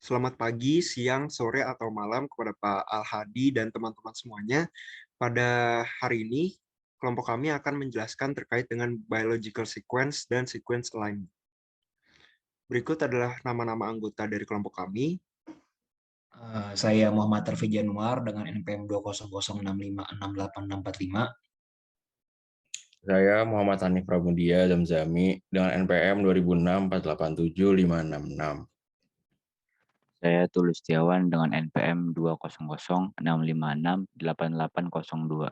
Selamat pagi, siang, sore, atau malam kepada Pak Al-Hadi dan teman-teman semuanya. Pada hari ini, kelompok kami akan menjelaskan terkait dengan biological sequence dan sequence alignment. Berikut adalah nama-nama anggota dari kelompok kami. Saya Muhammad Tarfi Januar dengan NPM 20065668645. Saya Muhammad Hanif Pramudia Zamzami dengan NPM 2006487566. Saya Tulus Setiawan dengan NPM 20065668802.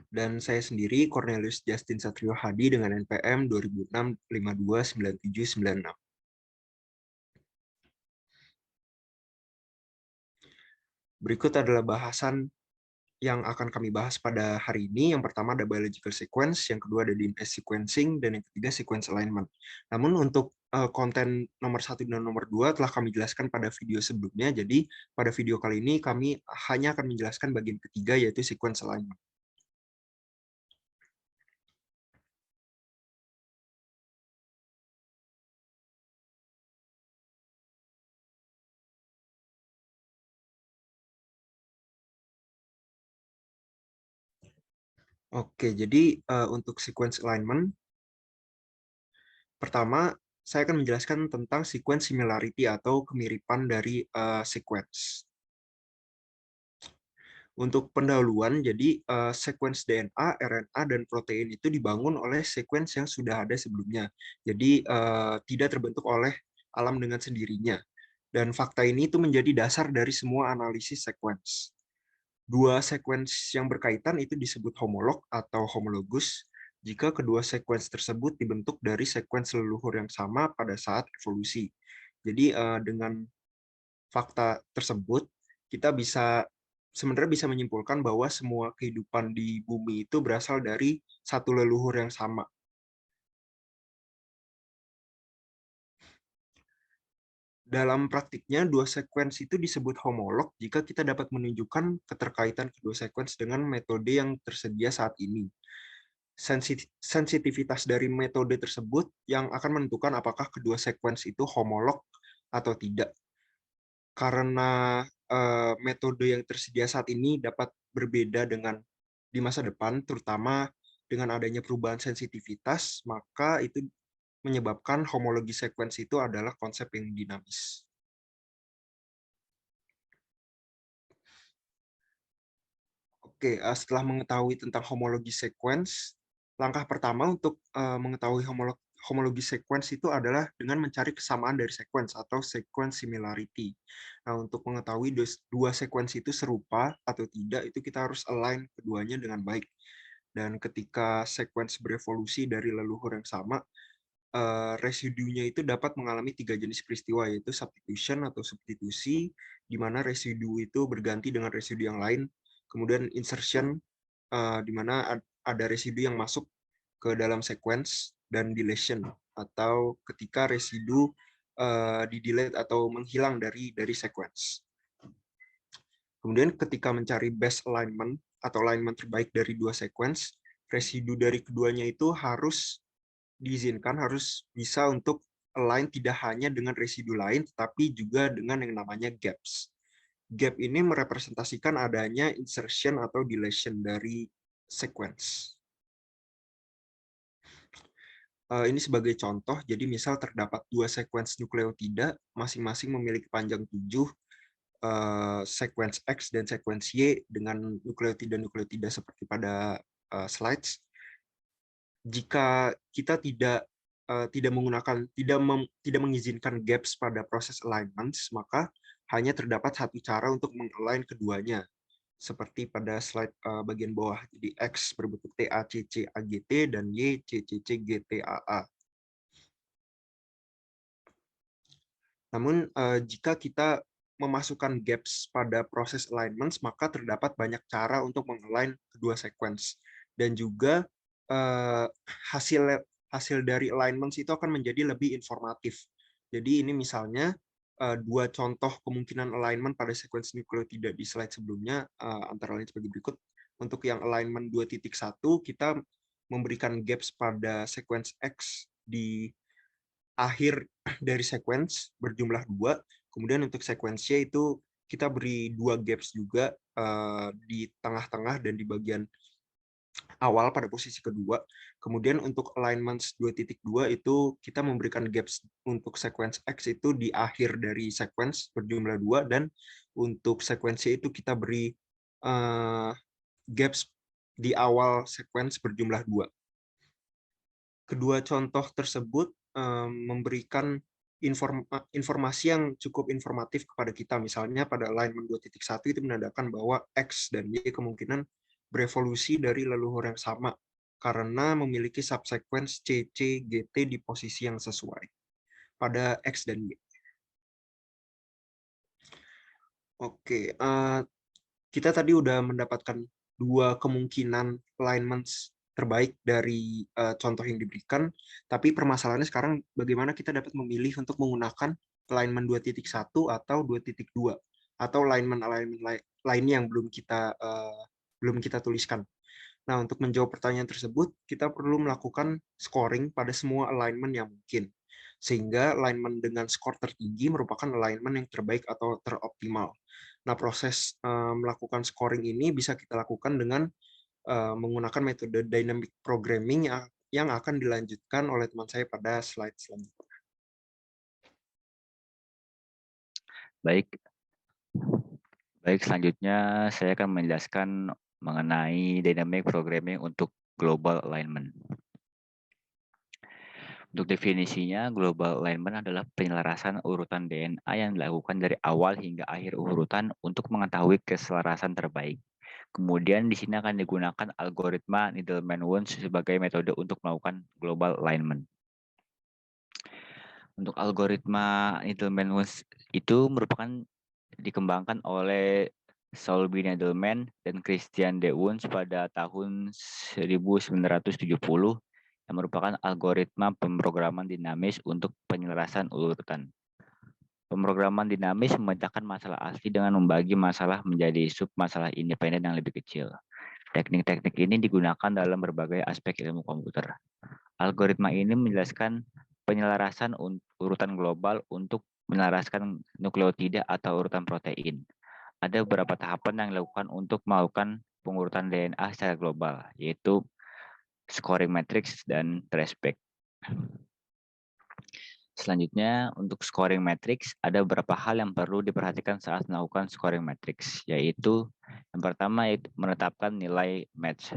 Dan saya sendiri, Cornelius Justin Satrio Hadi dengan NPM 2006529796. Berikut adalah bahasan yang akan kami bahas pada hari ini. Yang pertama ada biological sequence, yang kedua ada DNS sequencing, dan yang ketiga sequence alignment. Namun untuk konten nomor 1 dan nomor 2 telah kami jelaskan pada video sebelumnya, jadi pada video kali ini kami hanya akan menjelaskan bagian ketiga, yaitu sequence alignment. Oke, jadi untuk sequence alignment, pertama saya akan menjelaskan tentang sequence similarity atau kemiripan dari sequence. Untuk pendahuluan, jadi sequence DNA, RNA, dan protein itu dibangun oleh sequence yang sudah ada sebelumnya. Jadi tidak terbentuk oleh alam dengan sendirinya. Dan fakta ini itu menjadi dasar dari semua analisis sequence. Dua sequence yang berkaitan itu disebut homolog atau homologus jika kedua sequence tersebut dibentuk dari sequence leluhur yang sama pada saat evolusi. Jadi dengan fakta tersebut kita sebenarnya bisa menyimpulkan bahwa semua kehidupan di bumi itu berasal dari satu leluhur yang sama. Dalam praktiknya, dua sequence itu disebut homolog jika kita dapat menunjukkan keterkaitan kedua sequence dengan metode yang tersedia saat ini. Sensitivitas dari metode tersebut yang akan menentukan apakah kedua sequence itu homolog atau tidak. Karena metode yang tersedia saat ini dapat berbeda dengan di masa depan, terutama dengan adanya perubahan sensitivitas, maka itu menyebabkan homologi sequence itu adalah konsep yang dinamis. Oke, setelah mengetahui tentang homologi sequence, langkah pertama untuk mengetahui homologi sequence itu adalah dengan mencari kesamaan dari sequence atau sequence similarity. Nah, untuk mengetahui dua sequence itu serupa atau tidak, itu kita harus align keduanya dengan baik. Dan ketika sequence berevolusi dari leluhur yang sama, residunya itu dapat mengalami 3 jenis peristiwa, yaitu substitution atau substitusi, di mana residu itu berganti dengan residu yang lain, kemudian insertion, di mana ada residu yang masuk ke dalam sequence, dan deletion, atau ketika residu di-delete atau menghilang dari sequence. Kemudian ketika mencari best alignment atau alignment terbaik dari dua sequence, residu dari keduanya itu harus diizinkan, harus bisa untuk align tidak hanya dengan residu lain, tetapi juga dengan yang namanya gaps. Gap ini merepresentasikan adanya insertion atau deletion dari sequence. Ini sebagai contoh, jadi misal terdapat dua sequence nukleotida, masing-masing memiliki panjang 7, sequence X dan sequence Y dengan nukleotida-nukleotida seperti pada slides. Jika kita tidak mengizinkan gaps pada proses alignment, maka hanya terdapat satu cara untuk mengalign keduanya, seperti pada slide bagian bawah. Jadi X berbentuk TACC-AGT dan Y CCC-GTAA. Namun jika kita memasukkan gaps pada proses alignment, maka terdapat banyak cara untuk mengalign kedua sequence. Dan juga hasil dari alignment itu akan menjadi lebih informatif. Jadi ini misalnya dua contoh kemungkinan alignment pada sequence nukleotida di slide sebelumnya, antara lain sebagai berikut. Untuk yang alignment 2.1, kita memberikan gaps pada sequence X di akhir dari sequence berjumlah 2. Kemudian untuk sequence-nya itu kita beri 2 gaps juga di tengah-tengah dan di bagian awal pada posisi kedua. Kemudian untuk alignments 2.2 itu kita memberikan gaps untuk sequence X itu di akhir dari sequence berjumlah 2, dan untuk sequence itu kita beri gaps di awal sequence berjumlah 2. Kedua contoh tersebut memberikan informasi yang cukup informatif kepada kita. Misalnya pada alignment 2.1 itu menandakan bahwa X dan Y kemungkinan berevolusi dari leluhur yang sama karena memiliki subsequence CC GT di posisi yang sesuai pada X dan Y. Oke, kita tadi udah mendapatkan 2 kemungkinan alignments terbaik dari contoh yang diberikan, tapi permasalahannya sekarang bagaimana kita dapat memilih untuk menggunakan alignment 2.1 atau 2.2 atau alignment lainnya yang belum kita tuliskan. Nah, untuk menjawab pertanyaan tersebut, kita perlu melakukan scoring pada semua alignment yang mungkin, sehingga alignment dengan skor tertinggi merupakan alignment yang terbaik atau teroptimal. Nah, proses melakukan scoring ini bisa kita lakukan dengan menggunakan metode dynamic programming yang akan dilanjutkan oleh teman saya pada slide selanjutnya. Baik, selanjutnya saya akan menjelaskan mengenai dynamic programming untuk global alignment. Untuk definisinya, global alignment adalah penyelarasan urutan DNA yang dilakukan dari awal hingga akhir urutan untuk mengetahui keselarasan terbaik. Kemudian di sini akan digunakan algoritma Needleman-Wunsch sebagai metode untuk melakukan global alignment. Untuk algoritma Needleman-Wunsch itu merupakan dikembangkan oleh Saul B. Needleman dan Christian D. Wunsch pada tahun 1970 yang merupakan algoritma pemrograman dinamis untuk penyelarasan urutan. Pemrograman dinamis memecahkan masalah asli dengan membagi masalah menjadi sub-masalah independen yang lebih kecil. Teknik-teknik ini digunakan dalam berbagai aspek ilmu komputer. Algoritma ini menjelaskan penyelarasan urutan global untuk menyelaraskan nukleotida atau urutan protein. Ada beberapa tahapan yang dilakukan untuk melakukan pengurutan DNA secara global, yaitu scoring matrix dan traceback. Selanjutnya, untuk scoring matrix, ada beberapa hal yang perlu diperhatikan saat melakukan scoring matrix, yaitu yang pertama yaitu menetapkan nilai match.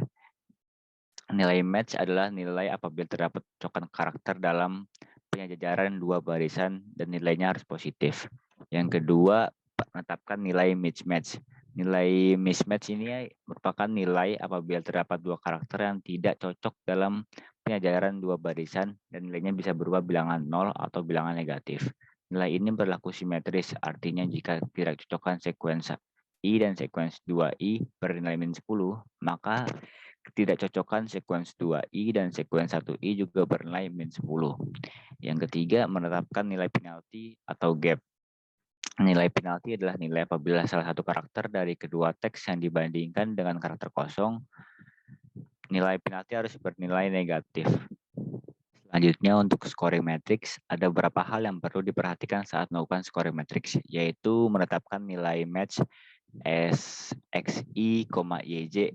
Nilai match adalah nilai apabila terdapat cocokan karakter dalam penyejajaran 2 barisan dan nilainya harus positif. Yang kedua, menetapkan nilai mismatch. Nilai mismatch ini merupakan nilai apabila terdapat 2 karakter yang tidak cocok dalam penyejajaran 2 barisan dan nilainya bisa berupa bilangan 0 atau bilangan negatif. Nilai ini berlaku simetris, artinya jika tidak cocokan sekuensa I dan sekuens 2I bernilai min 10, maka ketidakcocokan sekuens 2I dan sekuens 1I juga bernilai min 10. Yang ketiga, menetapkan nilai penalti atau gap. Nilai penalti adalah nilai apabila salah satu karakter dari kedua teks yang dibandingkan dengan karakter kosong, nilai penalti harus bernilai negatif. Selanjutnya untuk scoring matrix, ada beberapa hal yang perlu diperhatikan saat melakukan scoring matrix, yaitu menetapkan nilai match SXI, YJ.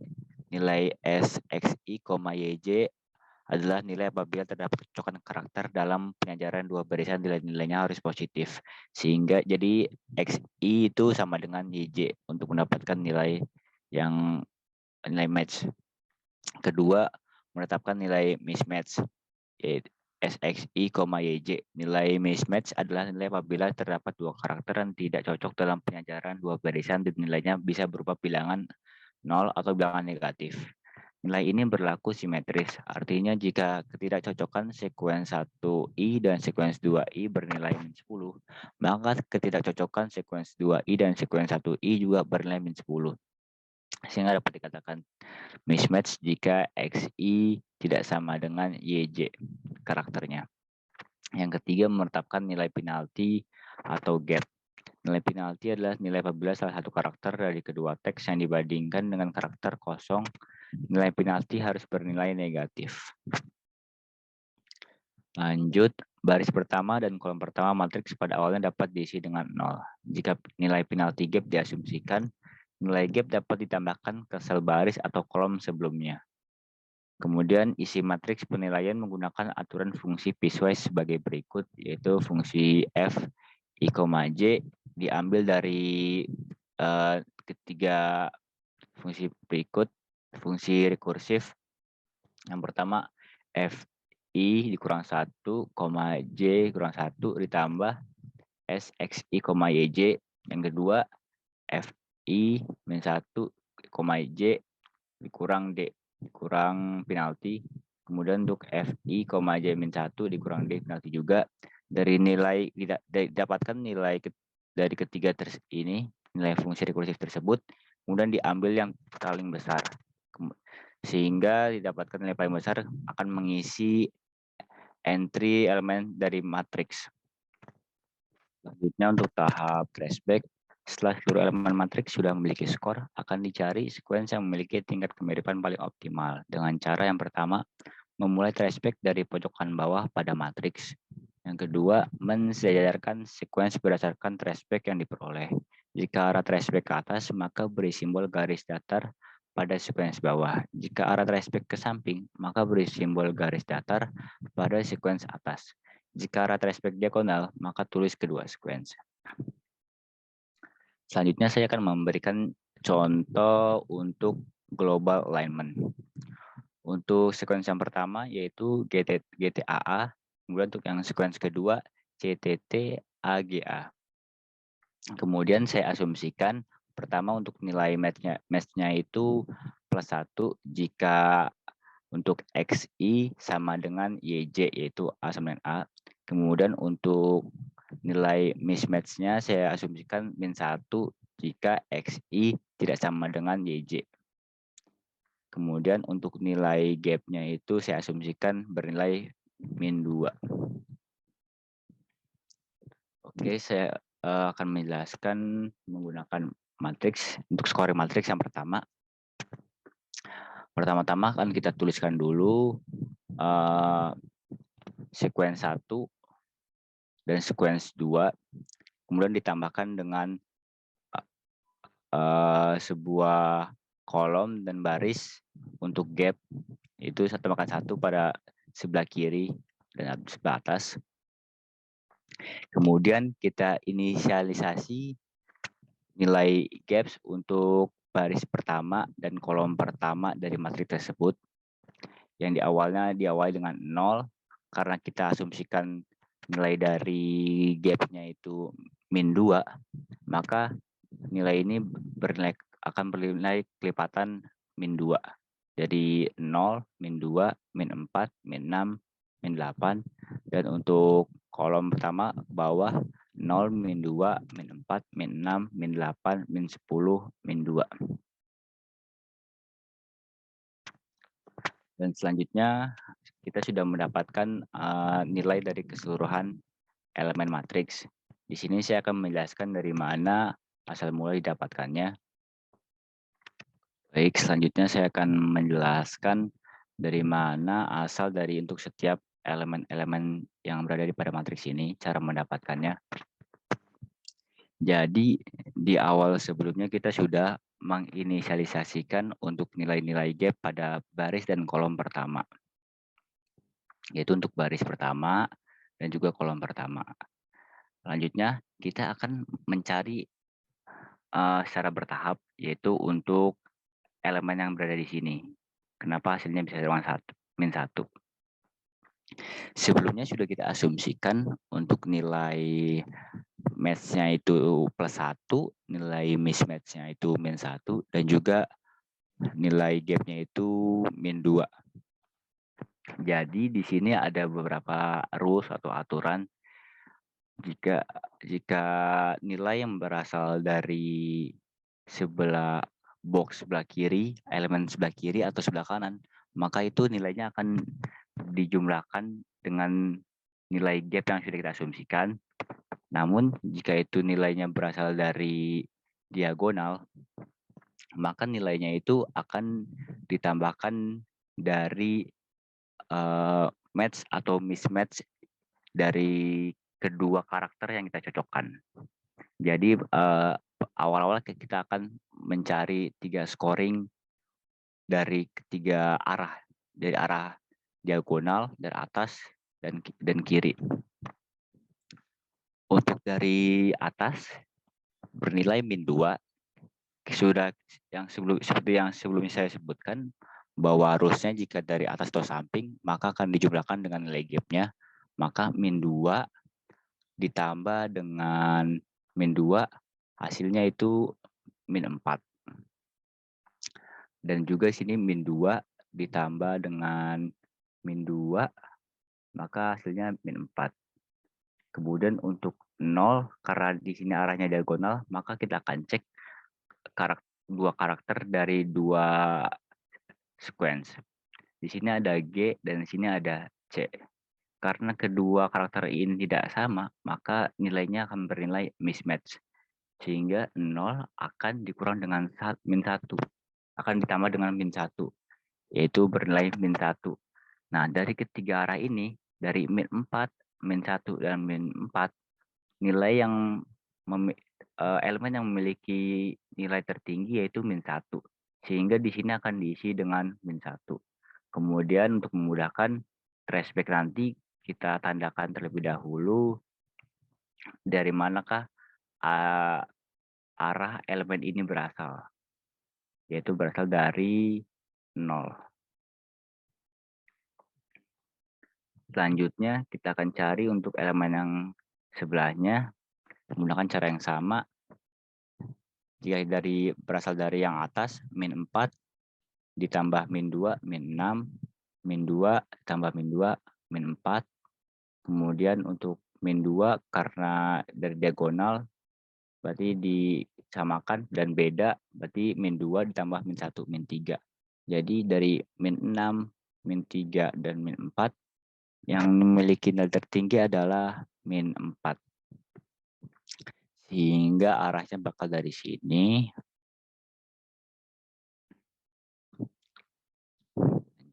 Nilai SXI, YJ adalah nilai apabila terdapat kecocokan karakter dalam penyejajaran 2 barisan nilainya harus positif. Sehingga jadi XI itu sama dengan YJ untuk mendapatkan nilai match. Kedua, menetapkan nilai mismatch. Yaitu SXI, YJ. Nilai mismatch adalah nilai apabila terdapat 2 karakter yang tidak cocok dalam penyejajaran 2 barisan dan nilainya bisa berupa bilangan 0 atau bilangan negatif. Nilai ini berlaku simetris, artinya jika ketidakcocokan sekuens 1I dan sekuens 2I bernilai min 10, maka ketidakcocokan sekuens 2I dan sekuens 1I juga bernilai min 10. Sehingga dapat dikatakan mismatch jika XI tidak sama dengan YJ karakternya. Yang ketiga, menetapkan nilai penalti atau gap. Nilai penalti adalah nilai apabila salah satu karakter dari kedua teks yang dibandingkan dengan karakter kosong, nilai penalti harus bernilai negatif. Lanjut, baris pertama dan kolom pertama matriks pada awalnya dapat diisi dengan 0. Jika nilai penalti gap diasumsikan, nilai gap dapat ditambahkan ke sel baris atau kolom sebelumnya. Kemudian isi matriks penilaian menggunakan aturan fungsi piecewise sebagai berikut, yaitu fungsi f i, j diambil dari ketiga fungsi berikut, fungsi rekursif. Yang pertama, f i dikurang 1, j kurang 1 ditambah s x i, yj. Yang kedua, f i min 1, j dikurang d dikurang penalti. Kemudian untuk f i, j min 1 dikurang d penalti juga. Dari nilai didapatkan nilai dari ketiga ini, nilai fungsi rekursif tersebut, kemudian diambil yang paling besar. Sehingga didapatkan nilai paling besar akan mengisi entry elemen dari matriks. Selanjutnya untuk tahap tracebak, setelah seluruh elemen matriks sudah memiliki skor, akan dicari sequence yang memiliki tingkat kemiripan paling optimal. Dengan cara yang pertama, memulai tracebak dari pojokan bawah pada matriks. Yang kedua, mensejajarkan sequence berdasarkan tracebak yang diperoleh. Jika arah tracebak ke atas, maka beri simbol garis datar pada sequence bawah. Jika arah tracebak ke samping, maka beri simbol garis datar pada sequence atas. Jika arah tracebak diagonal, maka tulis kedua sequence. Selanjutnya saya akan memberikan contoh untuk global alignment. Untuk sequence yang pertama yaitu GTAA, kemudian untuk yang sequence kedua CTTAGA. Kemudian saya asumsikan pertama untuk nilai match-nya itu +1 jika untuk XI sama dengan YJ yaitu A sama dengan A. Kemudian untuk nilai mismatch-nya saya asumsikan -1 jika XI tidak sama dengan YJ. Kemudian untuk nilai gap-nya itu saya asumsikan bernilai -2. Oke, saya akan menjelaskan menggunakan matriks. Untuk scoring matriks yang pertama. Pertama-tama kan kita tuliskan dulu sequence 1 dan sequence 2. Kemudian ditambahkan dengan sebuah kolom dan baris untuk gap. Itu 1/1 pada sebelah kiri dan sebelah atas. Kemudian kita inisialisasi nilai gaps untuk baris pertama dan kolom pertama dari matriks tersebut. Yang diawali dengan 0 karena kita asumsikan nilai dari gapnya itu -2, maka nilai ini akan bernilai kelipatan -2. Jadi 0, -2, -4, -6, -8. Dan untuk kolom pertama bawah 0, -2, -4, -6, -8, -10, -2. Dan selanjutnya kita sudah mendapatkan nilai dari keseluruhan elemen matriks. Di sini saya akan menjelaskan dari mana asal mula didapatkannya. Baik, selanjutnya saya akan menjelaskan dari mana asal dari untuk setiap elemen-elemen yang berada pada matriks ini, cara mendapatkannya. Jadi di awal sebelumnya kita sudah menginisialisasikan untuk nilai-nilai gap pada baris dan kolom pertama. Yaitu untuk baris pertama dan juga kolom pertama. Selanjutnya kita akan mencari secara bertahap, yaitu untuk elemen yang berada di sini. Kenapa hasilnya bisa dengan -1? Sebelumnya sudah kita asumsikan untuk nilai match-nya itu +1, nilai mismatch-nya itu -1, dan juga nilai gap-nya itu -2. Jadi di sini ada beberapa rules atau aturan. Jika nilai yang berasal dari box sebelah kiri, elemen sebelah kiri atau sebelah kanan, maka itu nilainya akan dijumlahkan dengan nilai gap yang sudah kita asumsikan. Namun jika itu nilainya berasal dari diagonal, maka nilainya itu akan ditambahkan dari match atau mismatch dari kedua karakter yang kita cocokkan. Jadi awal-awal kita akan mencari 3 scoring dari ketiga arah, dari arah diagonal, dari atas dan kiri. Untuk dari atas bernilai -2, sudah seperti yang sebelumnya saya sebutkan, bahwa harusnya jika dari atas atau samping maka akan dijumlahkan dengan nilai gapnya, maka -2 ditambah dengan -2 hasilnya itu -4. Dan juga sini -2 ditambah dengan -2 maka hasilnya -4. Kemudian untuk 0 karena di sini arahnya diagonal, maka kita akan cek dua karakter dari 2 sequence. Di sini ada G dan di sini ada C. Karena kedua karakter ini tidak sama, maka nilainya akan bernilai mismatch. Sehingga 0 akan dikurang dengan -1, akan ditambah dengan -1, yaitu bernilai -1. Nah, dari ketiga arah ini, dari -4, -1, dan -4, nilai yang elemen yang memiliki nilai tertinggi yaitu -1. Sehingga di sini akan diisi dengan -1. Kemudian untuk memudahkan traceback nanti kita tandakan terlebih dahulu dari manakah arah elemen ini berasal. Yaitu berasal dari 0. Selanjutnya kita akan cari untuk elemen yang sebelahnya menggunakan cara yang sama. Jika berasal dari yang atas, -4 ditambah -2, -6, -2 tambah -2, -4. Kemudian untuk -2 karena dari diagonal berarti disamakan dan beda, berarti -2 ditambah -1, -3. Jadi dari -6, -3, dan -4 yang memiliki nilai tertinggi adalah -4. Sehingga arahnya bakal dari sini.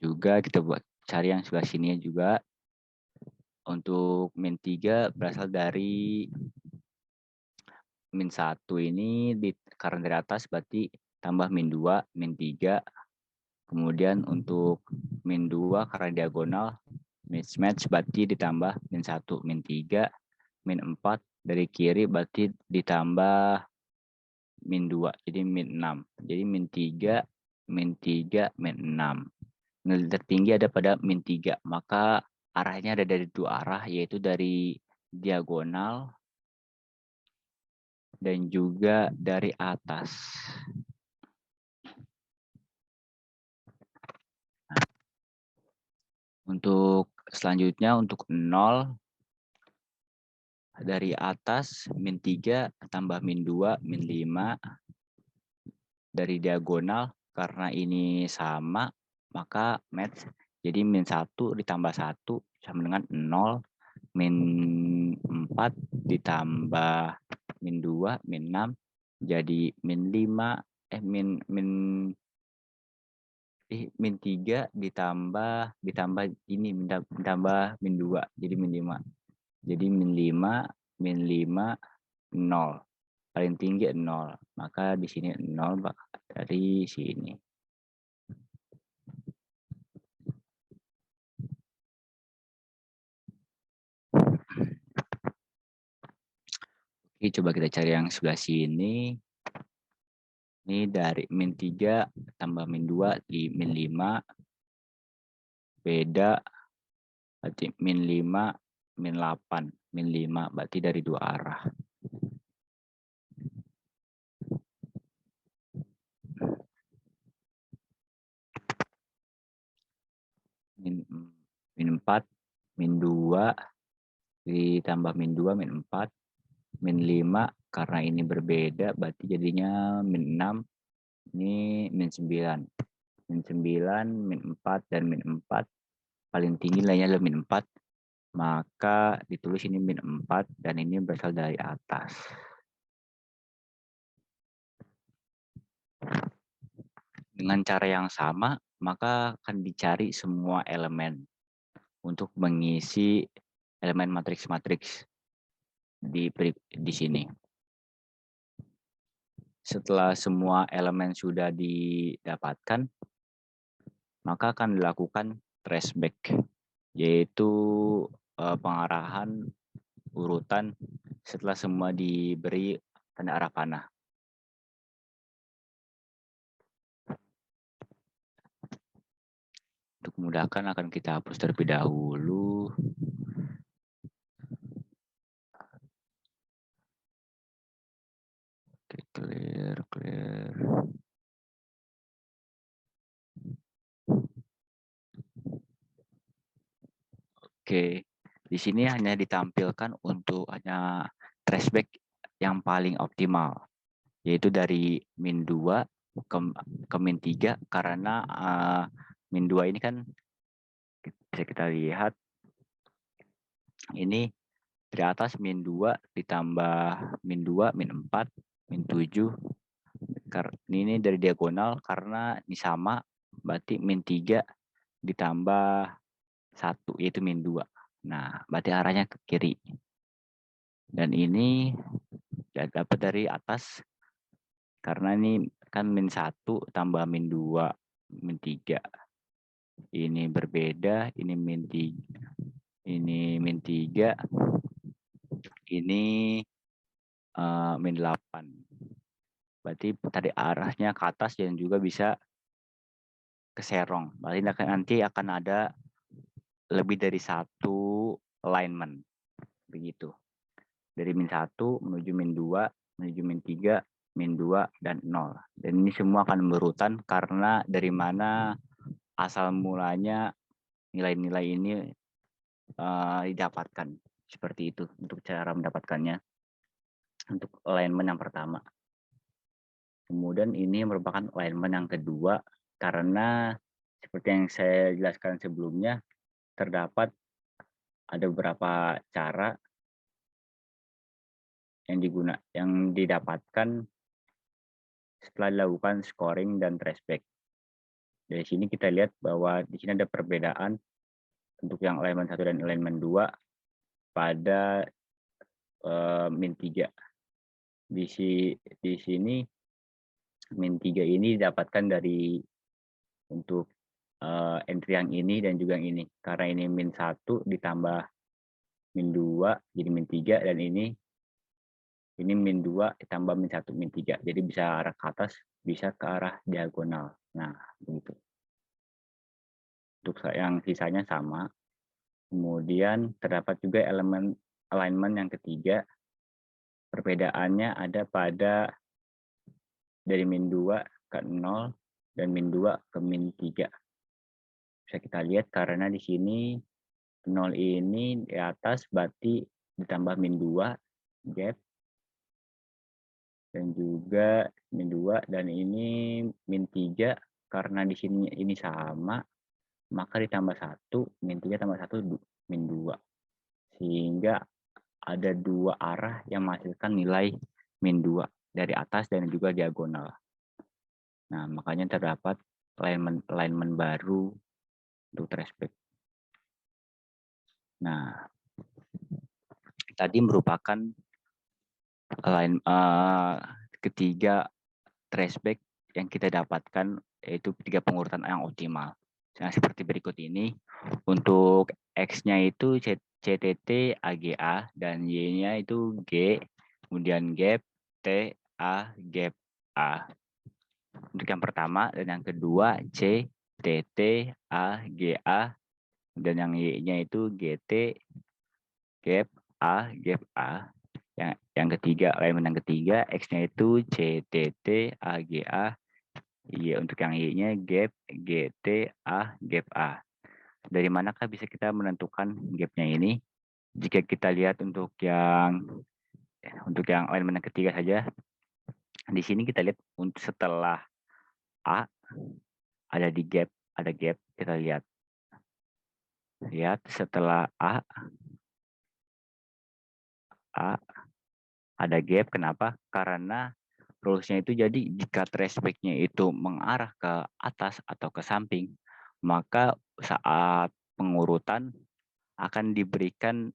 Juga kita buat cari yang sebelah sini juga. Untuk -3 berasal dari -1 ini karena dari atas berarti tambah -2, -3. Kemudian untuk -2 karena diagonal mismatch berarti ditambah -1, -3, -4 dari kiri berarti ditambah -2 jadi -6. Jadi -3, -3, -6. Nilai tertinggi ada pada -3, maka arahnya ada dari 2 arah, yaitu dari diagonal dan juga dari atas. Nah, untuk selanjutnya untuk 0 dari atas -3 tambah -2, -5 dari diagonal karena ini sama maka match. Jadi -1 ditambah 1 sama dengan 0, -4 ditambah -2, -6 jadi -5 -3 ditambah ini ditambah -2 jadi -5. Jadi -5 0. Paling tinggi 0. Maka di sini 0 dari sini. Oke, coba kita cari yang sebelah sini. Ini dari -3 tambah -2 di -5. Beda berarti -5, -8. -5 berarti dari 2 arah. -4, -2 ditambah -2, -4, -5 karena ini berbeda berarti jadinya -6. Ini -9. -9, -4 dan -4 paling tinggi nilainya adalah -4. Maka ditulis ini -4 dan ini berasal dari atas. Dengan cara yang sama, maka akan dicari semua elemen. untuk mengisi elemen matriks-matriks di sini. Setelah semua elemen sudah didapatkan, maka akan dilakukan traceback, yaitu pengarahan urutan setelah semua diberi tanda arah panah. Untuk memudahkan akan kita hapus terlebih dahulu. Oke, clear. Oke, di sini hanya ditampilkan untuk hanya traceback yang paling optimal, yaitu dari min 2 ke min 3, karena min 2 ini kan bisa kita lihat ini dari atas min 2 ditambah min 2, min 4, min 7. Ini dari diagonal karena ini sama, berarti min 3 ditambah 1, yaitu min 2. Nah, berarti arahnya ke kiri. Dan ini ya dapat dari atas karena ini kan min 1 tambah min 2, min 3. Ini berbeda, ini min 3. Ini min 3. Ini min 8. Berarti tadi arahnya ke atas dan juga bisa ke serong. Berarti nanti akan ada lebih dari satu alignment. Begitu. Dari min 1 menuju min 2, menuju min 3, min 2, dan 0. Dan ini semua akan berurutan karena dari mana asal mulanya nilai-nilai ini didapatkan. Seperti itu untuk cara mendapatkannya. Untuk alignment yang pertama. Kemudian ini merupakan alignment yang kedua karena seperti yang saya jelaskan sebelumnya, terdapat ada beberapa cara yang didapatkan setelah dilakukan scoring dan traceback. Dari sini kita lihat bahwa di sini ada perbedaan untuk yang alignment 1 dan alignment 2 pada min 3. Di sini min 3 ini didapatkan dari untuk entry yang ini dan juga yang ini. Karena ini min 1 ditambah min 2 jadi min 3, dan ini min 2 ditambah min 1 min 3. Jadi bisa arah ke atas, bisa ke arah diagonal. Nah, begitu. Untuk yang sisanya sama. Kemudian terdapat juga elemen alignment yang ketiga. Perbedaannya ada pada dari min 2 ke 0 dan min 2 ke min 3. Bisa kita lihat karena di sini 0 ini di atas berarti ditambah min 2 gap, dan juga min 2, dan ini min 3 karena di sini ini sama, maka ditambah 1, min 3 tambah 1 min 2. Sehingga ada dua arah yang menghasilkan nilai min 2 dari atas dan juga diagonal. Nah, makanya terdapat alignment baru untuk traceback. Nah, tadi merupakan ketiga traceback yang kita dapatkan, yaitu 3 pengurutan yang optimal. Nah, seperti berikut ini. Untuk X-nya itu CTT AGA dan Y-nya itu G, kemudian gap T A gap A. Untuk yang pertama dan yang kedua C TT A G A, dan yang Y-nya itu GT gap A gap A. Yang ketiga, alignment yang ketiga, X-nya itu CTT AGA, untuk yang Y-nya gap GT A gap A. Dari manakah bisa kita menentukan gapnya ini? Jika kita lihat untuk yang alignment yang ketiga saja, di sini kita lihat untuk setelah A ada gap, kita lihat setelah A ada gap. Kenapa? Karena rules-nya itu jadi jika traceback-nya itu mengarah ke atas atau ke samping, maka saat pengurutan akan diberikan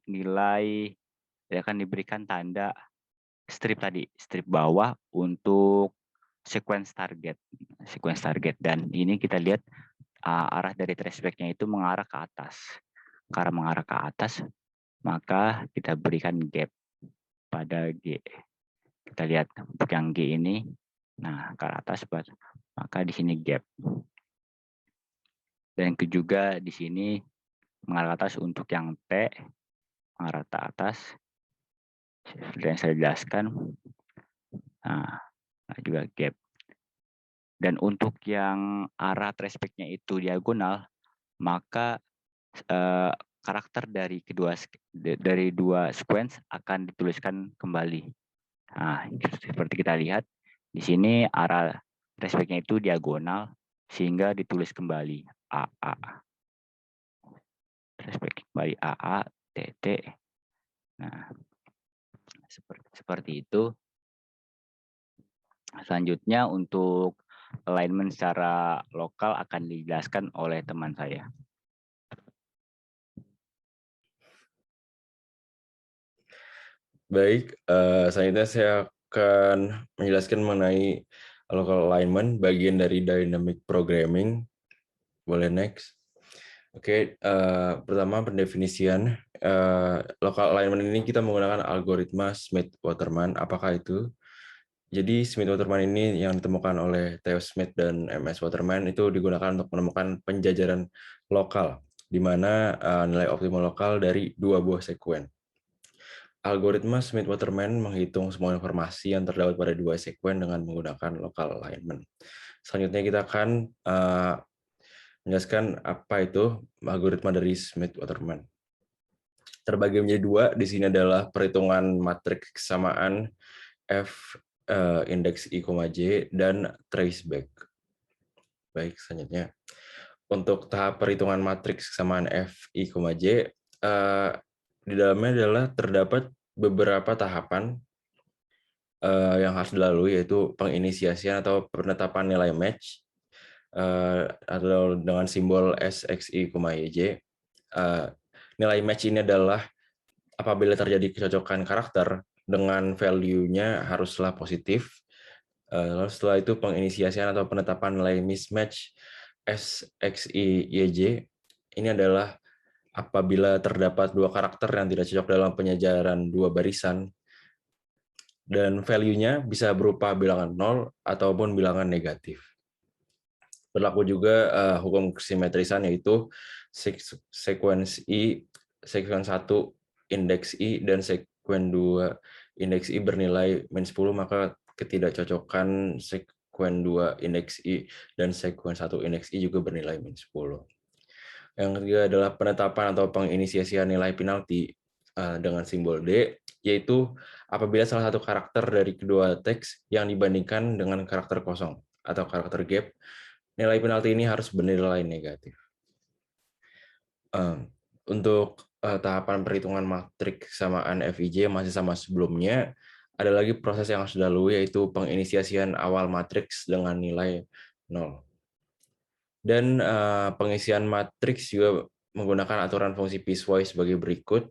tanda strip tadi, strip bawah untuk sequence target. Dan ini kita lihat arah dari traceback-nya itu mengarah ke atas. Karena mengarah ke atas, maka kita berikan gap pada G. Kita lihat untuk yang G ini, nah ke atas, maka di sini gap. Dan juga di sini mengarah ke atas untuk yang T, mengarah ke atas. Seperti yang saya jelaskan, nah juga gap. Dan untuk yang arah traceback-nya itu diagonal, maka karakter dari dua sequence akan dituliskan kembali. Nah, seperti kita lihat di sini arah traceback-nya itu diagonal sehingga ditulis kembali AA. Traceback kembali AA, TT. Nah, seperti itu. Selanjutnya untuk alignment secara lokal akan dijelaskan oleh teman saya. Baik, selanjutnya saya akan menjelaskan mengenai local alignment, bagian dari dynamic programming. Boleh next. Oke, pertama pendefinisian local alignment ini kita menggunakan algoritma Smith-Waterman. Apakah itu? Jadi Smith-Waterman ini yang ditemukan oleh Theo Smith dan MS Waterman itu digunakan untuk menemukan penjajaran lokal, di mana nilai optimal lokal dari dua buah sekuen. Algoritma Smith-Waterman menghitung semua informasi yang terdapat pada dua sekuen dengan menggunakan local alignment. Selanjutnya kita akan menjelaskan apa itu algoritma dari Smith-Waterman. Terbagi menjadi dua, di sini adalah perhitungan matriks kesamaan F indeks I, J dan traceback. Baik, selanjutnya. Untuk tahap perhitungan matriks kesamaan F, I, J, di dalamnya adalah terdapat beberapa tahapan yang harus dilalui, yaitu penginisiasian atau penetapan nilai match atau dengan simbol S, X, I, Y. Nilai match ini adalah apabila terjadi kecocokan karakter dengan value-nya haruslah positif. Lalu setelah itu penginisiasian atau penetapan nilai mismatch S, X, I, Y, J. Ini adalah apabila terdapat dua karakter yang tidak cocok dalam penyejaran dua barisan dan value-nya bisa berupa bilangan 0 ataupun bilangan negatif. Berlaku juga hukum kesimetrisan, yaitu sekuens I, sekuens 1 indeks I dan sekuens 2 indeks I bernilai -10, maka ketidakcocokan sekuens 2 indeks I dan sekuens 1 indeks I juga bernilai -10. Yang ketiga adalah penetapan atau penginisiasian nilai penalti dengan simbol D, yaitu apabila salah satu karakter dari kedua teks yang dibandingkan dengan karakter kosong atau karakter gap, nilai penalti ini harus bernilai negatif. Untuk tahapan perhitungan matriks kesamaan FIJ masih sama sebelumnya, ada lagi proses yang harus dilalui, yaitu penginisiasian awal matriks dengan nilai 0. Dan pengisian matriks juga menggunakan aturan fungsi piecewise sebagai berikut.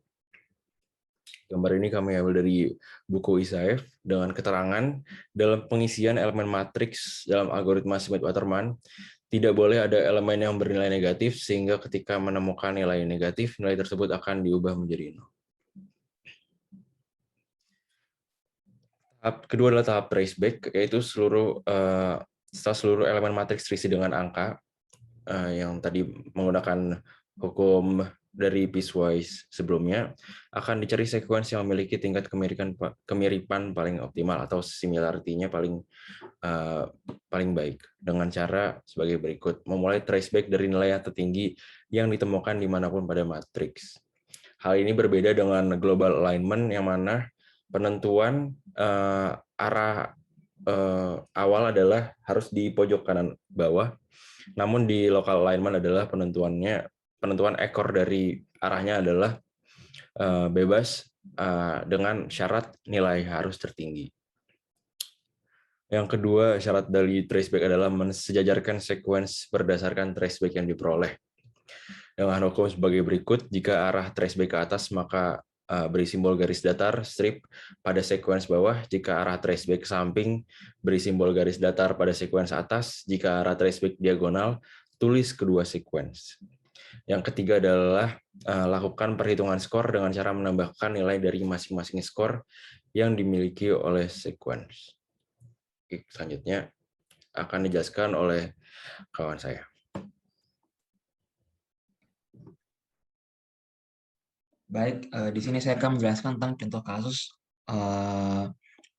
Gambar ini kami ambil dari buku Isaev dengan keterangan dalam pengisian elemen matriks dalam algoritma Smith-Waterman tidak boleh ada elemen yang bernilai negatif, sehingga ketika menemukan nilai negatif, nilai tersebut akan diubah menjadi 0. Tahap kedua adalah tahap traceback, yaitu setelah seluruh elemen matriks terisi dengan angka, yang tadi menggunakan hukum dari piecewise sebelumnya, akan dicari sekuens yang memiliki tingkat kemiripan paling optimal atau similarity-nya paling baik dengan cara sebagai berikut. Memulai traceback dari nilai yang tertinggi yang ditemukan dimanapun pada matriks. Hal ini berbeda dengan global alignment yang mana penentuan arah awal adalah harus di pojok kanan bawah. Namun di local alignment adalah penentuan ekor dari arahnya adalah bebas dengan syarat nilai harus tertinggi. Yang kedua, syarat dari traceback adalah mensejajarkan sekuens berdasarkan traceback yang diperoleh. dengan hukum sebagai berikut. Jika arah traceback ke atas, maka beri simbol garis datar strip pada sekuens bawah. Jika arah traceback ke samping, beri simbol garis datar pada sekuens atas. Jika arah traceback diagonal, tulis kedua sekuens. Yang ketiga adalah lakukan perhitungan skor dengan cara menambahkan nilai dari masing-masing skor yang dimiliki oleh sekuens. Selanjutnya akan dijelaskan oleh kawan saya. Baik, di sini saya akan menjelaskan tentang contoh kasus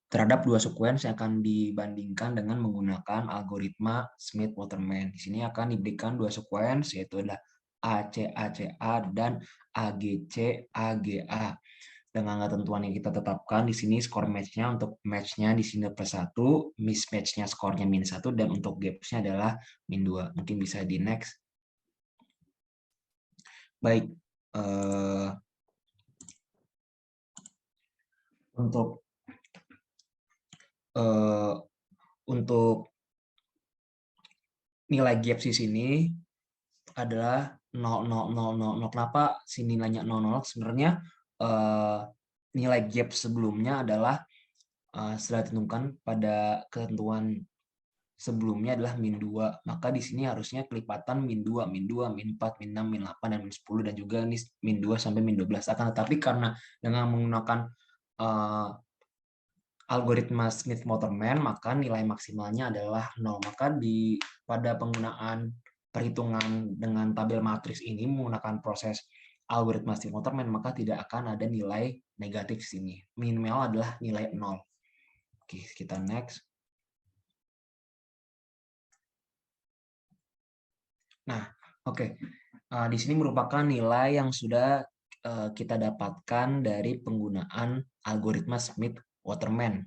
terhadap dua sekuens yang akan dibandingkan dengan menggunakan algoritma Smith-Waterman. Di sini akan diberikan dua sekuens, yaitu adalah ACACA dan AGCAGA. Dengan ketentuan yang kita tetapkan di sini skor match-nya, untuk match-nya di sini +1, mismatch-nya skornya -1, dan untuk gaps-nya adalah -2. Mungkin bisa di next. Baik, untuk nilai gaps di sini adalah 0,0000. Kenapa sini nilainya 00? Sebenarnya nilai gap sebelumnya adalah setelah ditentukan pada ketentuan sebelumnya adalah -2. Maka di sini harusnya kelipatan -2, -2, -4, -6, -8, dan -10, dan juga ini -2 sampai -12. Akan tetapi karena dengan menggunakan algoritma Smith-Waterman, maka nilai maksimalnya adalah 0. Maka pada penggunaan perhitungan dengan tabel matriks ini menggunakan proses algoritma Smith-Waterman, maka tidak akan ada nilai negatif di sini. Minimal adalah nilai 0. Oke, kita next. Nah, oke. Di sini merupakan nilai yang sudah kita dapatkan dari penggunaan algoritma Smith-Waterman.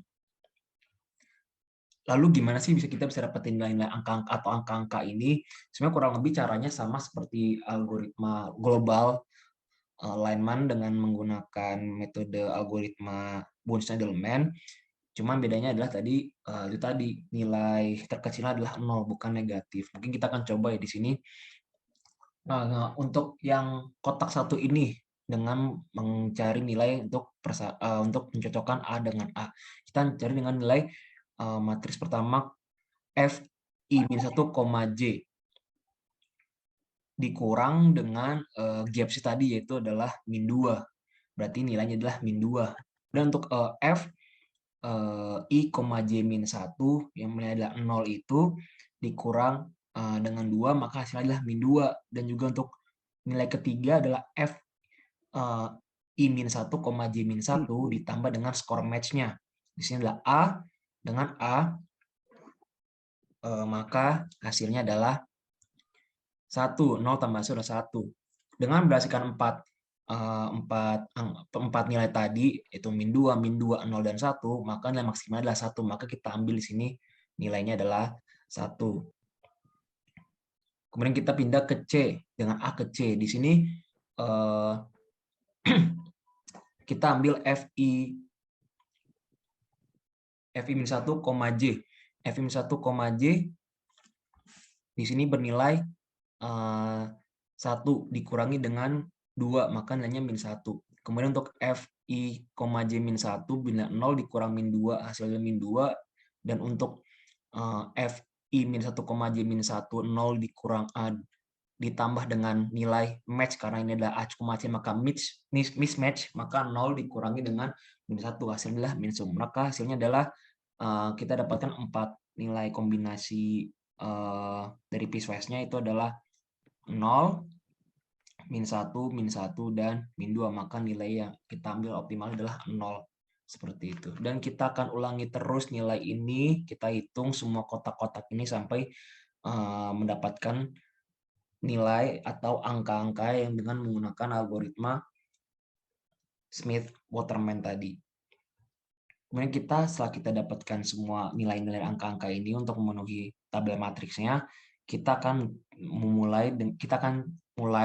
Lalu gimana sih kita bisa dapetin nilai-nilai angka-angka atau angka-angka ini? Sebenarnya kurang lebih caranya sama seperti algoritma global Lineman dengan menggunakan metode algoritma Bunsen-Edelman. Cuma bedanya adalah itu tadi nilai terkecilnya adalah 0, bukan negatif. Mungkin kita akan coba ya di sini. Nah, untuk yang kotak satu ini dengan mencari nilai untuk mencocokkan A dengan A. Kita mencari dengan nilai matriks pertama F I-1, J dikurang dengan gaps tadi, yaitu adalah -2. Berarti nilainya adalah -2. Dan untuk F I,J-1 yang nilainya adalah 0 itu dikurang dengan 2, maka hasilnya adalah -2. Dan juga untuk nilai ketiga adalah F I-1, J-1 ditambah dengan skor match-nya. Di sini adalah A dengan A, maka hasilnya adalah 1, 0 tambah 1 adalah 1. Dengan berdasarkan 4 nilai tadi, yaitu -2, -2, 0, dan 1, maka nilai maksimal adalah 1. Maka kita ambil di sini nilainya adalah 1. Kemudian kita pindah ke C, dengan A ke C. Di sini kita ambil FI-1, J. FI-1, J di sini bernilai 1 dikurangi dengan 2, maka nilainya -1. Kemudian untuk FI,J-1 bila 0 dikurang -2, hasilnya -2. Dan untuk FI-1, J-1 0 dikurang A ditambah dengan nilai match, karena ini adalah A, C, maka mismatch, maka 0 dikurangi dengan -1, hasilnya adalah -1. Maka hasilnya adalah kita dapatkan 4 nilai kombinasi dari piecewise-nya, itu adalah 0, -1, -1, dan -2. Maka nilai yang kita ambil optimal adalah 0. Seperti itu. Dan kita akan ulangi terus nilai ini, kita hitung semua kotak-kotak ini sampai mendapatkan nilai atau angka-angka yang dengan menggunakan algoritma Smith-Waterman tadi. Kemudian setelah kita dapatkan semua nilai-nilai angka-angka ini untuk memenuhi tabel matriksnya, kita akan mulai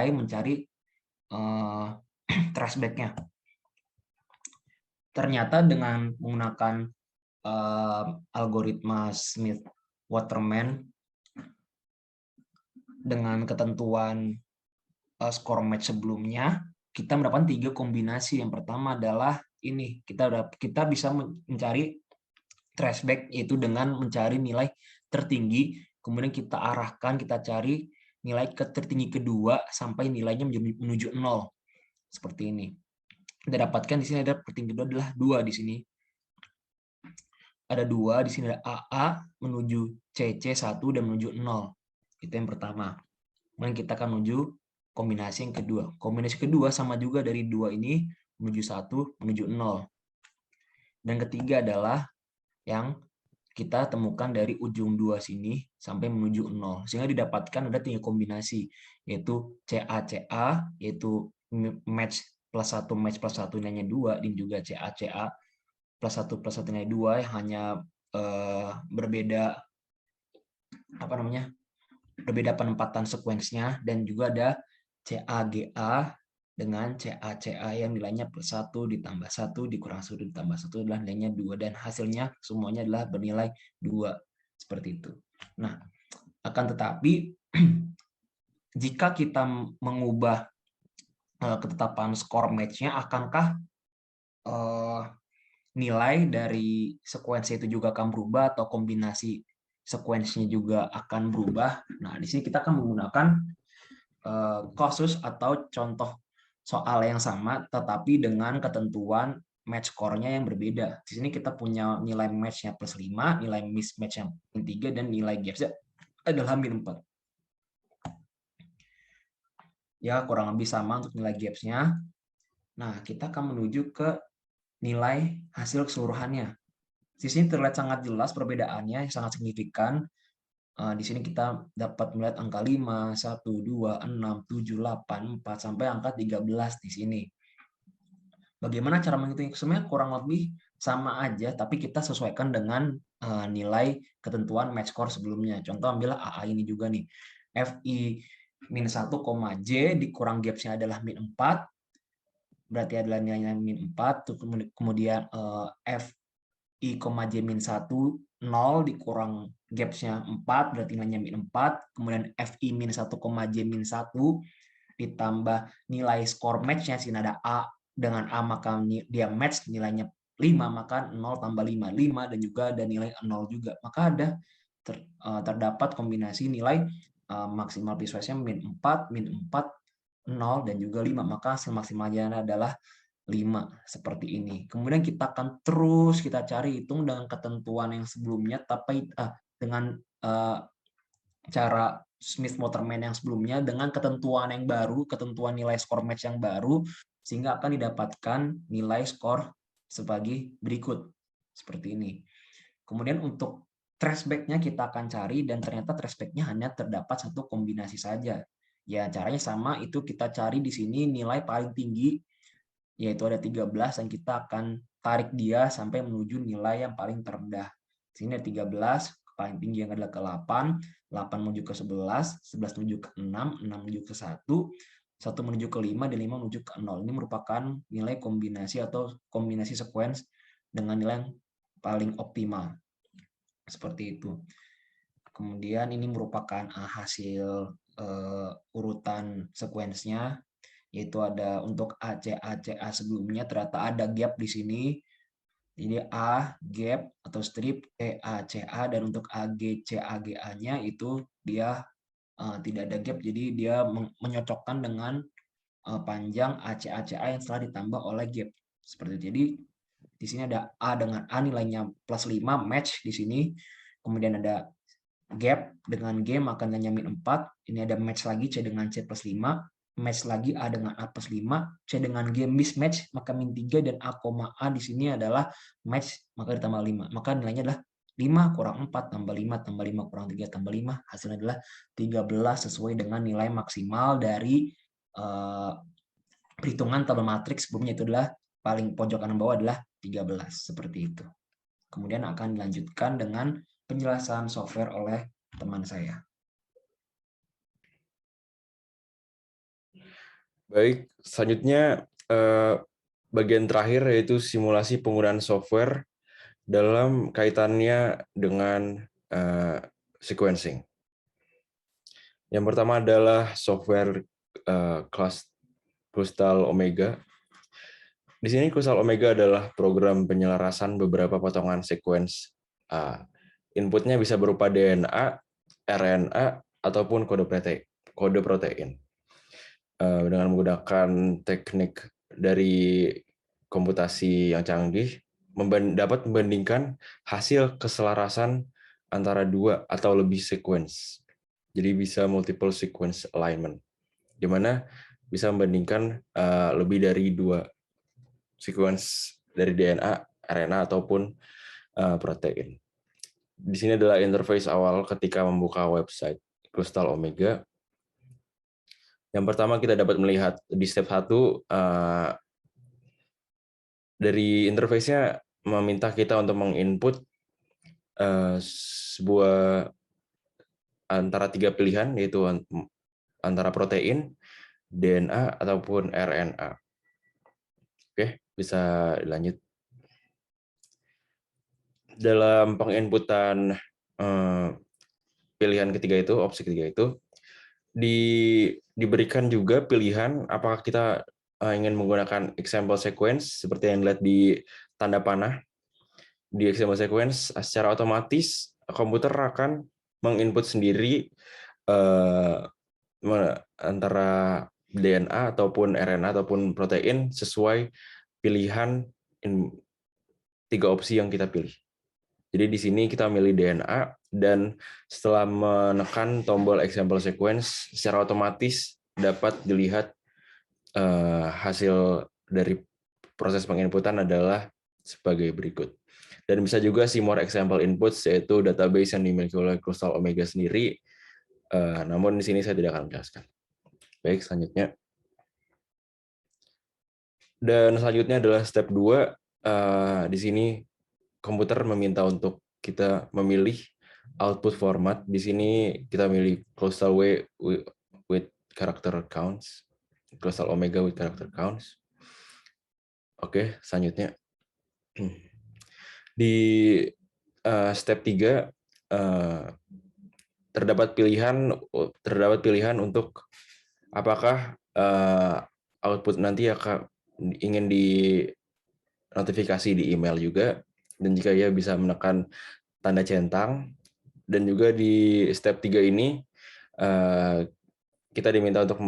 mencari traceback-nya. Ternyata dengan menggunakan algoritma Smith-Waterman dengan ketentuan skor match sebelumnya, kita mendapatkan 3 kombinasi. Yang pertama adalah ini, kita bisa mencari tracebak, yaitu dengan mencari nilai tertinggi, kemudian kita arahkan, kita cari nilai tertinggi kedua sampai nilainya menuju 0. Seperti ini. Kita dapatkan di sini ada tertinggi kedua adalah 2 di sini. Ada 2, di sini ada AA menuju CC1 dan menuju 0. Itu yang pertama. Kemudian kita akan menuju kombinasi yang kedua. Kombinasi kedua sama juga dari 2 ini menuju 1, menuju 0. Dan ketiga adalah yang kita temukan dari ujung 2 sini sampai menuju 0. Sehingga didapatkan ada 3 kombinasi, yaitu CA-CA, yaitu match plus 1 match plus 1 nilainya 2, dan juga CA-CA plus 1 plus 1 nilai 2 yang hanya berbeda penempatan sekuensnya, dan juga ada CA-GA dengan CA-CA yang nilainya plus 1 ditambah 1 dikurang 1 ditambah 1 adalah nilainya 2, dan hasilnya semuanya adalah bernilai 2. Seperti itu. Nah, akan tetapi jika kita mengubah ketetapan skor match-nya, akankah nilai dari sekuensi itu juga akan berubah, atau kombinasi sekuensinya juga akan berubah? Nah, di sini kita akan menggunakan kasus atau contoh soal yang sama, tetapi dengan ketentuan match score-nya yang berbeda. Di sini kita punya nilai match-nya plus 5, nilai mismatch-nya min 3, dan nilai gaps-nya adalah min 4. Ya, kurang lebih sama untuk nilai gaps-nya. Nah, kita akan menuju ke nilai hasil keseluruhannya. Di sini terlihat sangat jelas perbedaannya, sangat signifikan. Di sini kita dapat melihat angka 5, 1, 2, 6, 7, 8, 4, sampai angka 13 di sini. Bagaimana cara menghitung? Sebenarnya kurang lebih sama aja, tapi kita sesuaikan dengan nilai ketentuan match score sebelumnya. Contoh ambillah AA ini juga nih. FI min 1, J dikurang gaps-nya adalah min 4, berarti adalah nilainya min 4, kemudian FI, J min 1, 0 dikurang gaps-nya 4, berarti nilainya min 4, kemudian FI min 1, J min 1 ditambah nilai skor match-nya, sini ada A dengan A, maka dia match nilainya 5, maka 0 tambah 5, 5, dan juga ada nilai 0 juga. Maka ada terdapat kombinasi nilai maksimal piecewise-nya min 4, min 4, 0, dan juga 5, maka hasil maksimalnya adalah 5, seperti ini. Kemudian kita akan terus kita cari hitung dengan ketentuan yang sebelumnya, tapi dengan cara Smith-Waterman yang sebelumnya dengan ketentuan yang baru, ketentuan nilai skor match yang baru, sehingga akan didapatkan nilai skor sebagai berikut, seperti ini. Kemudian untuk traceback-nya kita akan cari, dan ternyata traceback-nya hanya terdapat satu kombinasi saja. Ya, caranya sama, itu kita cari di sini nilai paling tinggi, yaitu ada 13, dan kita akan tarik dia sampai menuju nilai yang paling terendah. Di sini ada 13, paling tinggi yang adalah ke 8, 8 menuju ke 11, 11 menuju ke 6, 6 menuju ke 1, 1 menuju ke 5, dan 5 menuju ke 0. Ini merupakan nilai kombinasi atau kombinasi sequence dengan nilai yang paling optimal. Seperti itu. Kemudian ini merupakan hasil urutan sekuensnya, yaitu ada untuk ACA sebelumnya ternyata ada gap di sini. Jadi A gap atau strip, CA, dan untuk AG-CA-GA-nya itu dia tidak ada gap, jadi dia menyocokkan dengan panjang ACA yang setelah ditambah oleh gap. Seperti itu. Jadi di sini ada A dengan A nilainya plus 5 match di sini. Kemudian ada gap dengan G maka nilainya min 4. Ini ada match lagi C dengan C plus 5. Match lagi A dengan A plus 5, C dengan G mismatch maka min 3, dan A, A di sini adalah match maka ditambah 5. Maka nilainya adalah 5 kurang 4 tambah 5 tambah 5 kurang 3 tambah 5, hasilnya adalah 13 sesuai dengan nilai maksimal dari perhitungan tabel matriks sebelumnya, itu adalah paling pojok kanan bawah adalah 13, seperti itu. Kemudian akan dilanjutkan dengan penjelasan software oleh teman saya. Baik, selanjutnya bagian terakhir yaitu simulasi penggunaan software dalam kaitannya dengan sequencing. Yang pertama adalah software Crustal Omega. Di sini Crustal Omega adalah program penyelarasan beberapa potongan sekuens. Inputnya bisa berupa DNA, RNA, ataupun kode protein. Dengan menggunakan teknik dari komputasi yang canggih, dapat membandingkan hasil keselarasan antara 2 atau lebih sequence. Jadi bisa multiple sequence alignment, di mana bisa membandingkan lebih dari 2 sequence dari DNA, RNA, ataupun protein. Di sini adalah interface awal ketika membuka website Crustal Omega. Yang pertama kita dapat melihat di step 1, dari interface-nya meminta kita untuk menginput sebuah antara 3 pilihan, yaitu antara protein, DNA, ataupun RNA. Oke, bisa dilanjut. Dalam penginputan pilihan ketiga itu, opsi ketiga itu, diberikan juga pilihan apakah kita ingin menggunakan example sequence seperti yang dilihat di tanda panah. Di example sequence secara otomatis komputer akan menginput sendiri antara DNA ataupun RNA ataupun protein sesuai pilihan 3 opsi yang kita pilih. Jadi di sini kita milih DNA, dan setelah menekan tombol example sequence, secara otomatis dapat dilihat hasil dari proses penginputan adalah sebagai berikut. Dan bisa juga see more example inputs, yaitu database yang dimiliki oleh Crustal Omega sendiri. Namun di sini saya tidak akan menjelaskan. Baik, selanjutnya. Dan selanjutnya adalah step 2. Di sini komputer meminta untuk kita memilih output format. Di sini kita milih Crustal with character counts, Crustal Omega with character counts. Oke, selanjutnya. Di step 3 terdapat pilihan untuk apakah output nanti akan ingin di notifikasi di email juga, dan jika ya bisa menekan tanda centang. Dan juga di step 3 ini kita diminta untuk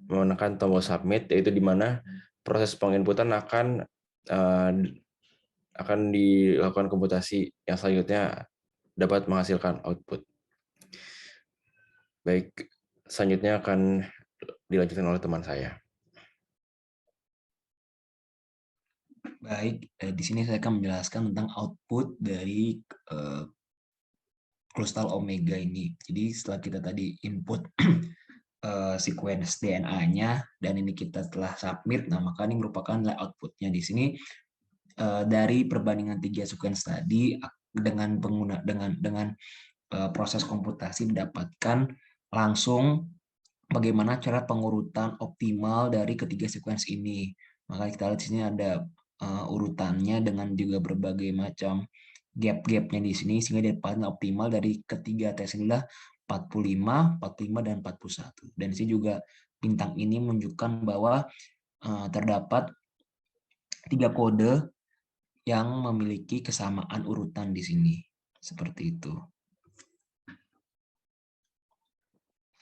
menekan tombol submit, yaitu di mana proses penginputan akan dilakukan komputasi yang selanjutnya dapat menghasilkan output. Baik, selanjutnya akan dilanjutkan oleh teman saya. Baik, di sini saya akan menjelaskan tentang output dari Crustal Omega ini. Jadi setelah kita tadi input sequence DNA-nya, dan ini kita telah submit, nah maka ini merupakan outputnya. Di sini dari perbandingan 3 sequence tadi dengan proses komputasi didapatkan langsung bagaimana cara pengurutan optimal dari ketiga sequence ini. Maka kita lihat di sini ada urutannya dengan juga berbagai macam gap-gapnya di sini, sehingga didapatkan optimal dari ketiga tes inilah 45, 45, dan 41. Dan di sini juga bintang ini menunjukkan bahwa terdapat 3 kode yang memiliki kesamaan urutan di sini. Seperti itu.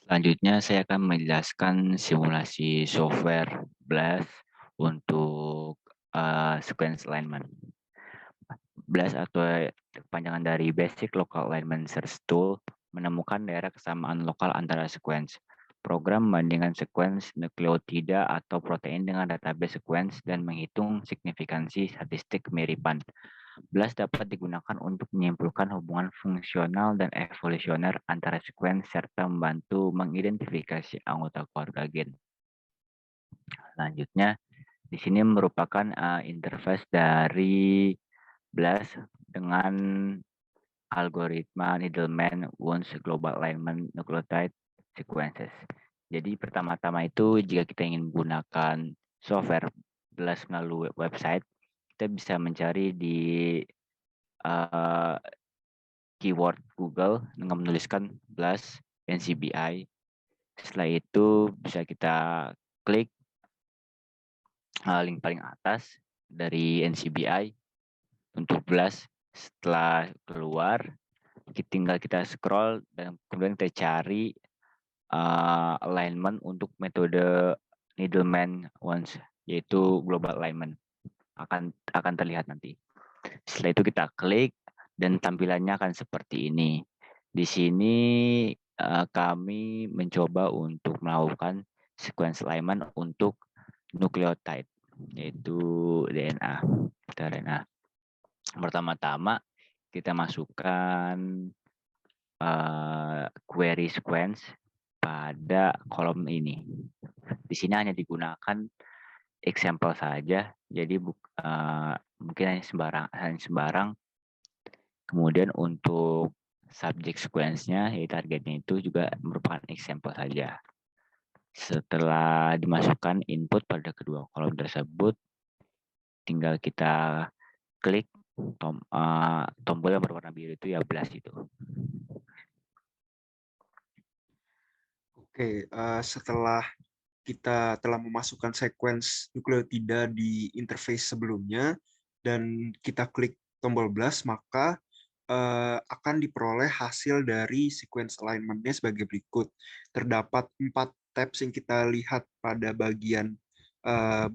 Selanjutnya saya akan menjelaskan simulasi software BLAST untuk sequence alignment. BLAST atau kepanjangan dari Basic Local Alignment Search Tool menemukan daerah kesamaan lokal antara sequence. Program membandingkan sequence nukleotida atau protein dengan database sequence dan menghitung signifikansi statistik kemiripan. BLAST dapat digunakan untuk menyimpulkan hubungan fungsional dan evolusioner antara sequence serta membantu mengidentifikasi anggota keluarga gen. Selanjutnya, di sini merupakan interface dari BLAST dengan algoritma Needleman-Wunsch Global Alignment Nucleotide Sequences. Jadi pertama-tama itu jika kita ingin menggunakan software BLAST melalui website, kita bisa mencari di keyword Google dengan menuliskan BLAST NCBI. Setelah itu bisa kita klik link paling atas dari NCBI untuk BLAST. Setelah keluar, tinggal kita scroll dan kemudian kita cari alignment untuk metode Needleman Wunsch, yaitu global alignment. Akan terlihat nanti. Setelah itu kita klik dan tampilannya akan seperti ini. Di sini kami mencoba untuk melakukan sequence alignment untuk nukleotide, yaitu DNA. Pertama-tama kita masukkan query sequence pada kolom ini. Di sini hanya digunakan example saja, jadi mungkin hanya sembarang. Kemudian untuk subject sequence-nya, yaitu targetnya itu juga merupakan example saja. Setelah dimasukkan input pada kedua kolom tersebut, tinggal kita klik tombol yang berwarna biru itu ya BLAST itu. Oke, setelah kita telah memasukkan sequence nukleotida di interface sebelumnya dan kita klik tombol BLAST, maka akan diperoleh hasil dari sequence alignment-nya sebagai berikut. Terdapat 4 tabs yang kita lihat pada bagian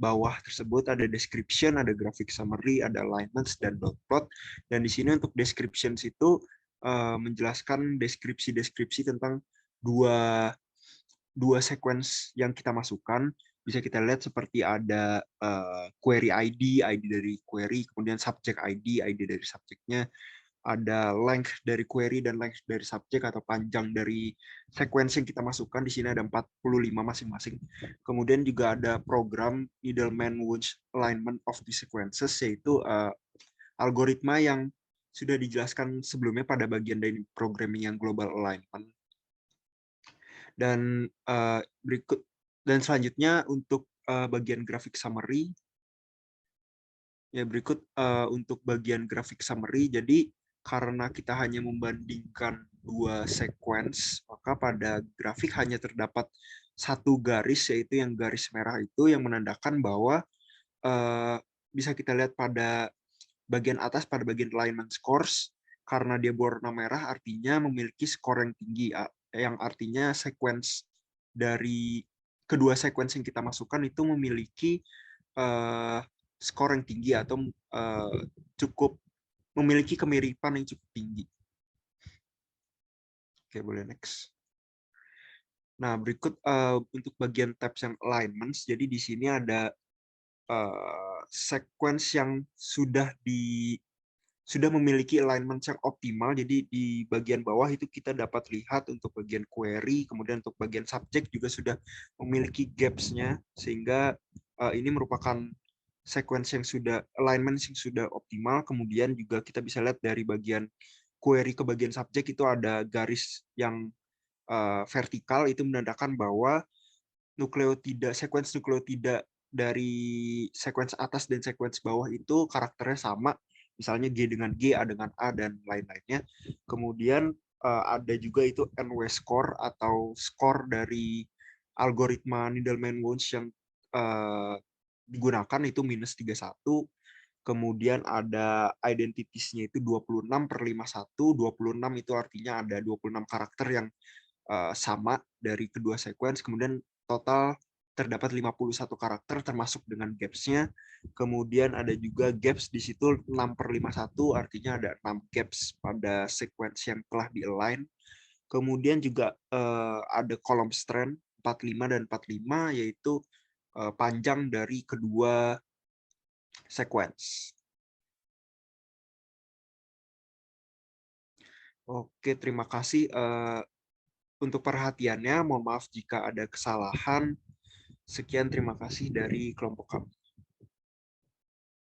bawah tersebut, ada description, ada graphic summary, ada alignments, dan dot plot. Dan di sini untuk descriptions itu menjelaskan deskripsi-deskripsi tentang dua sequence yang kita masukkan. Bisa kita lihat seperti ada query ID, ID dari query, kemudian subject ID, ID dari subjeknya, ada length dari query dan length dari subjek atau panjang dari sequence yang kita masukkan. Di sini ada 45 masing-masing. Kemudian juga ada program Needleman-Wunsch alignment of the sequences, yaitu algoritma yang sudah dijelaskan sebelumnya pada bagian dari programming yang global alignment. Dan selanjutnya untuk bagian graphic summary. Ya, berikut untuk bagian graphic summary. Jadi karena kita hanya membandingkan dua sequence, maka pada grafik hanya terdapat satu garis, yaitu yang garis merah itu yang menandakan bahwa bisa kita lihat pada bagian atas, pada bagian alignment scores, karena dia berwarna merah artinya memiliki skor yang tinggi, yang artinya sequence dari kedua sequence yang kita masukkan itu memiliki skor yang tinggi atau cukup memiliki kemiripan yang cukup tinggi. Oke, boleh next. Nah, berikut untuk bagian tabs yang alignments. Jadi di sini ada sequence yang sudah memiliki alignment yang optimal. Jadi di bagian bawah itu kita dapat lihat untuk bagian query, kemudian untuk bagian subjek juga sudah memiliki gaps-nya, sehingga ini merupakan sequence yang sudah alignment yang sudah optimal. Kemudian juga kita bisa lihat dari bagian query ke bagian subjek itu ada garis yang vertikal, itu menandakan bahwa sequence nukleotida dari sequence atas dan sequence bawah itu karakternya sama. Misalnya G dengan G, A dengan A, dan lain-lainnya. Kemudian ada juga itu NW score atau skor dari algoritma Needleman-Wunsch yang digunakan itu -31. Kemudian ada identitiesnya itu 26/51. 26 itu artinya ada 26 karakter yang sama dari kedua sequence. Kemudian total terdapat 51 karakter termasuk dengan gaps-nya. Kemudian ada juga gaps di situ 6/51, artinya ada 6 gaps pada sequence yang telah di-align. Kemudian juga ada kolom strand 45 dan 45, yaitu panjang dari kedua sequence. Oke, terima kasih untuk perhatiannya. Mohon maaf jika ada kesalahan. Sekian, terima kasih dari kelompok kami.